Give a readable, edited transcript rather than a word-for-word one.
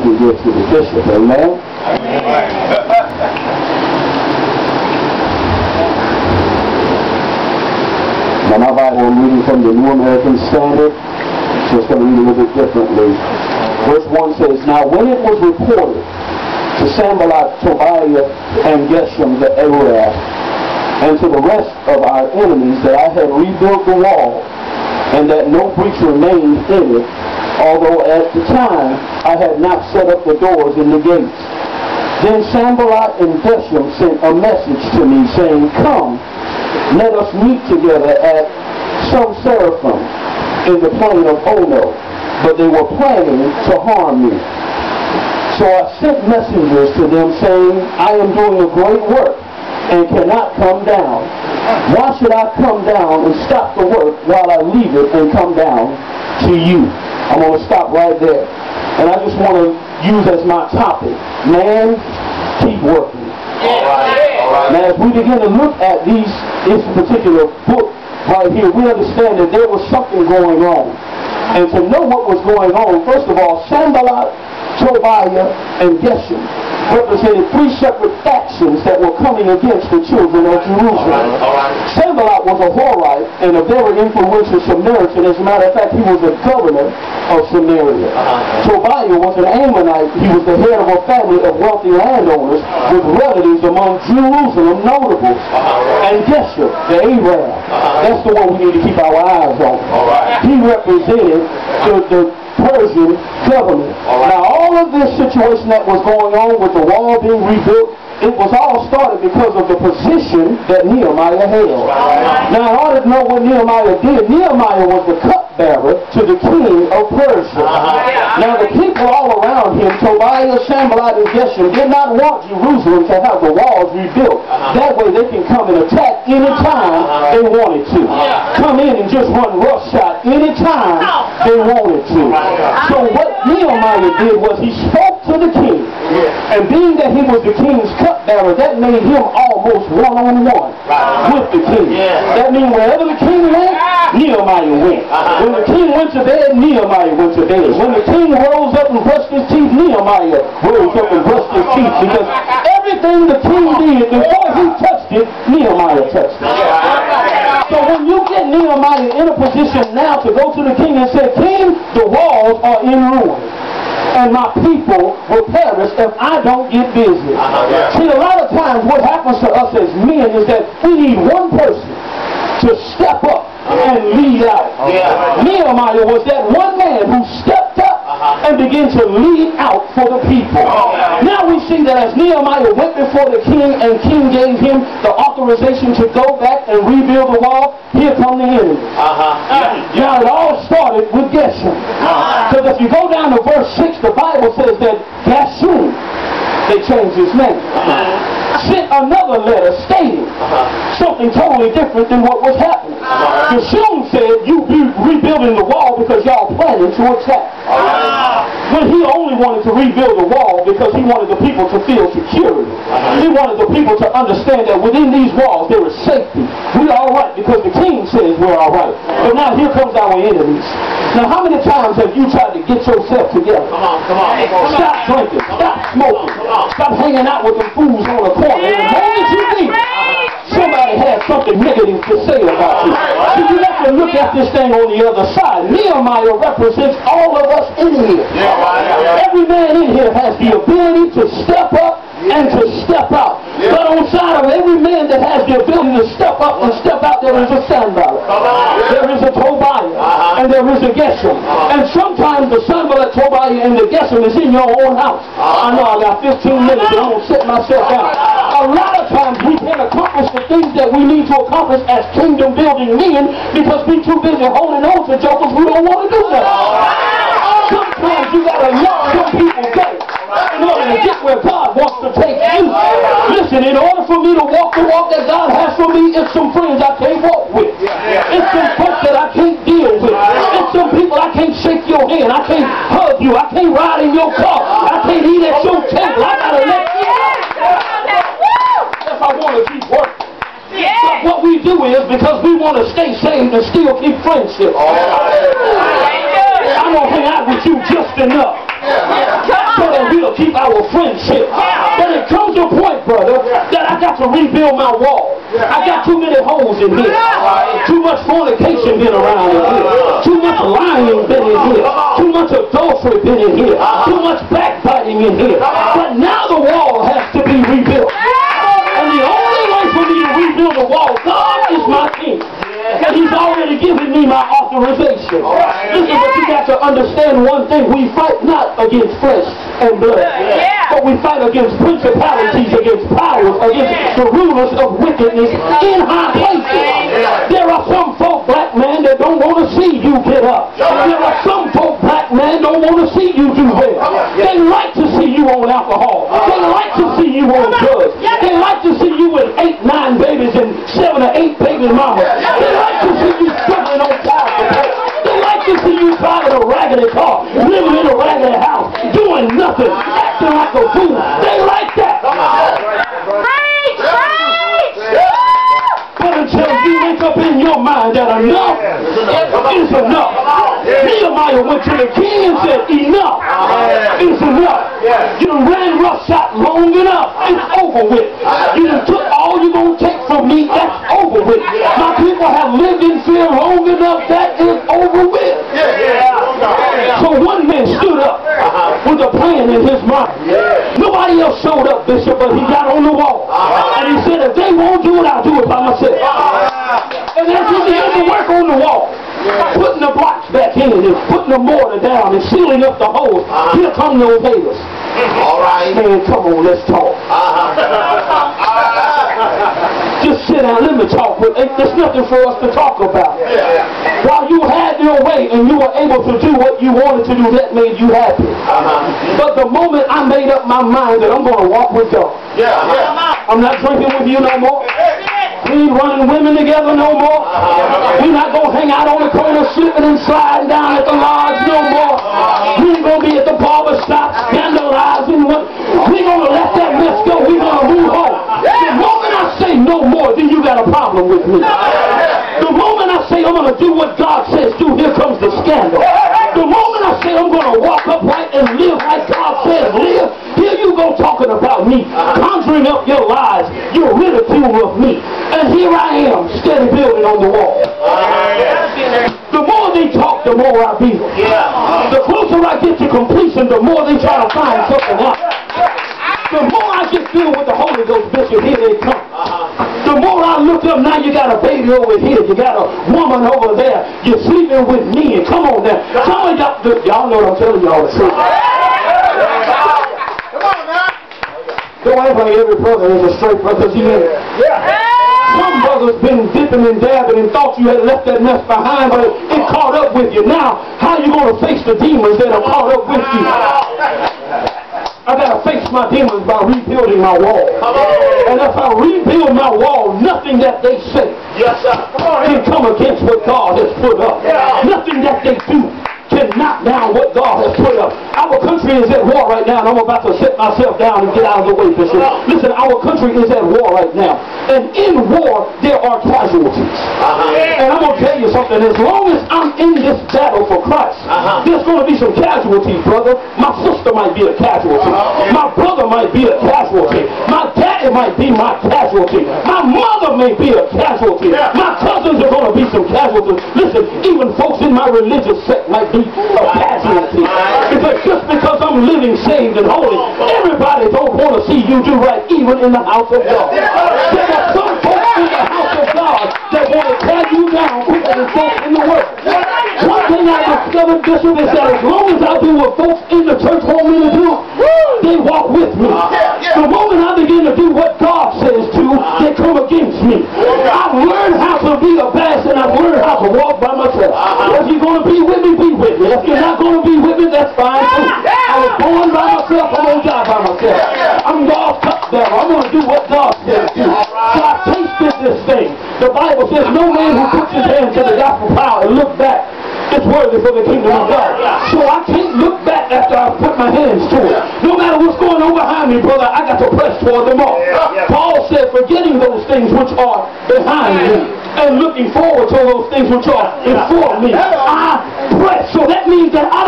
can give to the bishop. Amen? Now my Bible, I'm reading from the New American Standard, so it's going to read a little bit differently. Verse 1 says, "Now when it was reported to Sanballat, Tobiah, and Geshem the Arab, and to the rest of our enemies that I had rebuilt the wall, and that no breach remained in it, although at the time I had not set up the doors and the gates. Then Sanballat and Geshem sent a message to me, saying, Come, let us meet together at S.T.R.O.N.G in the plain of Ono. But they were planning to harm me. So I sent messengers to them, saying, I am doing a great work and cannot come down. Why should I come down and stop the work while I leave it and come down to you?" I'm going to stop right there. And I just want to use as my topic, man, keep working. Now, as we begin to look at this particular book right here, we understand that there was something going on. And to know what was going on, first of all, Sanballat, Tobiah, and Geshem represented three separate factions that were coming against the children of Jerusalem. Sanballat was a Horite and a very influential Samaritan. As a matter of fact, he was the governor of Samaria. Tobiah was an Ammonite. He was the head of a family of wealthy landowners with relatives among Jerusalem notables. And Geshem, the Arab, that's the one we need to keep our eyes on. He represented the Persian government. Now all of this situation that was going on with the wall being rebuilt, it was all started because of the position that Nehemiah held. Now in order to know what Nehemiah did, Nehemiah was the cupbearer to the king of Persia. Now the people all around him, Tobiah, Sanballat, and Geshem, did not want Jerusalem to have the walls rebuilt. That way they can come and attack anytime they wanted to. Come in and just run roughshod anytime they wanted to. So what Nehemiah did was he spoke to the king. And being that he was the king's cupbearer, that made him almost one-on-one with the king. That means wherever the king went, Nehemiah went. When the king went to bed, Nehemiah went to bed. When the king rose up and brushed his teeth, Nehemiah rose up and brushed his teeth. Because everything the king did, before he touched it, Nehemiah touched it. So when you get Nehemiah in a position now to go to the king and say, King, the walls are in ruin, and my people will perish if I don't get busy. See, a lot of times what happens to us as men is that we need one person to step up and lead out. Nehemiah was that one man who stepped up and began to lead out for the people. Now we see that as Nehemiah went before the king and king gave him the authorization to go back and rebuild the wall, here come the enemy. Now it all started with Geshem. Because if you go down to verse 6, the Bible says that Geshem, they changed his name, sent another letter stating something totally different than what was happening. Geshem said, you be rebuilding the wall because y'all planning to attack. When he only wanted to rebuild the wall because he wanted the people to feel security. He wanted the people to understand that within these walls there is safety. We're all right because the king says we're all right. But now here comes our enemies. Now how many times have you tried to get yourself together? Stop drinking, stop smoking, stop hanging out with them fools on the corner. And the moment you think somebody has something negative to say about you, so you have to look at this thing on the other side. Nehemiah represents all of us in here. Every man in here has the ability to step up and to step out. But on side of every man that has the ability to step up and step out, there is a Sanballat, there is a Tobiah, and there is a Geshem. And sometimes the Sanballat, Tobiah, and the Geshem is in your own house. I know I got 15 minutes and I'm going to sit myself down. A lot of times we can't accomplish the things that we need to accomplish as kingdom building men because we're too busy holding on to jokers who don't want to do that. Sometimes you got to let some people go in order to get where God wants to take you. Listen, in order for me to walk the walk that God has for me, it's some friends I can't walk with. It's some folks that I can't deal with. It's some people I can't shake your hand. I can't hug you. I can't ride in your car. I can't eat at your table. I got to let you know. If I want to keep working. But what we do is, because we want to stay saved and still keep friendship, I'm going to hang out with you just enough so keep our friendship. But it comes to a point, brother, that I got to rebuild my wall. I got too many holes in here. Too much fornication been around in here. Too much lying been in here. Too much adultery been in here. Too much backbiting in here. But now the wall has to be rebuilt. And the only way for me to rebuild the wall, God is my king. And he's already given me my authorization. Listen, but you got to understand one thing. We fight not against flesh and blood. But we fight against principalities, against powers, against the rulers of wickedness in high places. There are some folk, black man, that don't want to see you get up. There are some folk, black man, don't want to see you do well. They like to see you on alcohol. They like to see you on drugs. They like to see you with 8, 9 babies and 7 or 8 baby mamas. They like to see you struggling on child support. They like to see you driving a raggedy car, living in a raggedy house, doing nothing, acting like a fool. They like that. But until you make up in your mind that enough is enough. Nehemiah went to the king and said, enough is enough. You done ran roughshod long enough. It's over with. You done took all you're going to take from me. That's over with. My people have lived in fear long enough. That is over with. So one man stood up with a plan in his mind. Nobody else showed up, Bishop, but he got on the wall. And he said, if they won't do it, I'll do it by myself. And as he began to work on the wall, putting the blocks back in and putting the mortar down and sealing up the holes, here come those haters. All right. Man, come on, let's talk. Just sit down, let me talk. There's nothing for us to talk about. While you had your way and you were able to do what you wanted to do, that made you happy. But the moment I made up my mind that I'm going to walk with God, I'm not drinking with you no more. We ain't running women together no more. We're not going to hang out on the corner slipping and sliding down at the lodge no more. We ain't going to be at the barber shop scandalizing. We're going to let that mess go. We're going to move on. The moment I say no more, then you got a problem with me. The moment I say I'm going to do what God says do, here comes the scandal. The moment I say I'm going to walk upright and live like God says live, here you go talking about me, conjuring up your lies, your ridicule of me. And here I am, steady building on the wall. The more they talk, the more I build. The closer I get to completion, the more they try to find something else. The more I get filled with the Holy Ghost, Bishop, here they come. The more I look up, now you got a baby over here, you got a woman over there, you're sleeping with me, and come on now. Some of y'all know what I'm telling y'all to say. Come on now. Don't act like every brother is a straight brother, because he ain't. Some brothers been dipping and dabbing and thought you had left that mess behind, but it caught up with you. Now, how are you going to face the demons that are caught up with you? I got to face my demons by rebuilding my wall. And if I rebuild my wall, nothing that they say can come against what God has put up. Nothing that they do can knock down what God has put up. Our country is at war right now, and I'm about to sit myself down and get out of the way, Bishop. Listen, our country is at war right now. And in war, there are casualties. And I'm going to tell you something. As long as I'm in this battle for Christ, there's going to be some casualties, brother. My sister might be a casualty. My brother might be a casualty. My daddy might be my casualty. My mother may be a casualty. My cousins are going to be some casualties. Listen, even folks in my religious sect might be a casualty. Just because I'm living saved and holy, everybody don't want to see you do right, even in the house of God. There are some folks in the house of God that want to tear you down quicker than folks in the world. One thing I discovered, Bishop, is that as long as I do what folks in the church want me to do, they walk with me. The moment I begin to do what God says to, they come against me. I've learned how to be a bass, and I've learned how to walk by myself. If you're going to be with me, be with me. If you're not going to be with me, that's fine too. I was born by myself, I'm going to die by myself. I'm God's cupbearer. I'm going to do what God says to. So I tasted this thing. The Bible says no man who puts his hand to the gospel power and look back is worthy for the kingdom of God. So I can't look back after I put my hands to it. No matter what's going on behind me, brother, I got to press toward them all. Paul said, forgetting those things which are behind me and looking forward to those things which are before me, I press. So that means that I